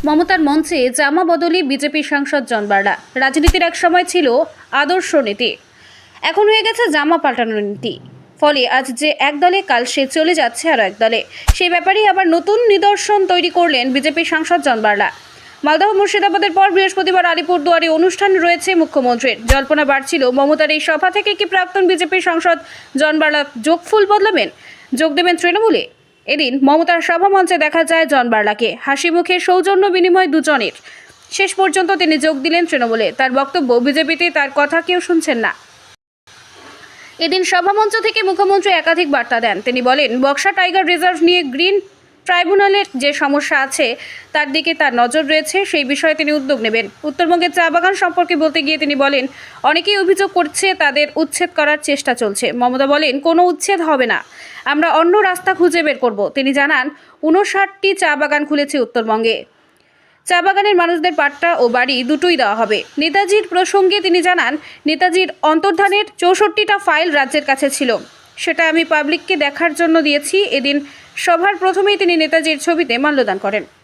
মমতার মঞ্চে জামা বদলি বিজেপি সাংসদ জন বার্লা। রাজনীতির এক সময় ছিল আদর্শ নীতি, এখন হয়ে গেছে জামা পাল্টানোর নীতি। ফলে আজ যে এক দলে, কাল সে চলে যাচ্ছে আরও এক দলে। সেই ব্যাপারেই আবার নতুন নিদর্শন তৈরি করলেন বিজেপি সাংসদ জন বার্লা। মালদহ মুর্শিদাবাদের পর বৃহস্পতিবার আলিপুরদুয়ারে অনুষ্ঠান রয়েছে মুখ্যমন্ত্রীর। জল্পনা বাড়ছিল মমতার এই সভা থেকে কি প্রাক্তন বিজেপি সাংসদ জন বার্লা যোগফুল বদলাবেন, যোগ দেবেন তৃণমূলে। এদিন মমতার সভা মঞ্চে দেখা যায় জন বার্লাকে। হাসি মুখে সৌজন্য বিনিময় দুজনের। শেষ পর্যন্ত তিনি যোগ দিলেন তৃণমূলে। তার বক্তব্য, বিজেপিতে তার কথা কেউ শুনছেন না। এদিন সভামঞ্চ থেকে মুখ্যমন্ত্রী একাধিক বার্তা দেন। তিনি বলেন, বক্সা টাইগার রিজার্ভ নিয়ে গ্রিন ট্রাইব্যুনালের যে সমস্যা আছে তার দিকে তার নজর রয়েছে, সেই বিষয়ে তিনি উদ্যোগ নেবেন। উত্তরবঙ্গের চা বাগান সম্পর্কে বলতে গিয়ে তিনি বলেন, অনেকেই অভিযোগ করছে তাদের উচ্ছেদ করার চেষ্টা চলছে। মমতা বলেন, কোনো উচ্ছেদ হবে না, আমরা অন্য রাস্তা খুঁজে বের করব। তিনি জানান, 59টি চা বাগান খুলেছে উত্তরবঙ্গে। চা বাগানের মানুষদের পাট্টা ও বাড়ি দুটোই দেওয়া হবে। নেতাজির প্রসঙ্গে তিনি জানান, নেতাজির অন্তর্ধানের 64টা ফাইল রাজ্যের কাছে ছিল, সেটা আমি পাবলিককে দেখার জন্য দিয়েছি। এদিন সভার প্রথমেই তিনি নেতাজির ছবিতে মাল্যদান করেন।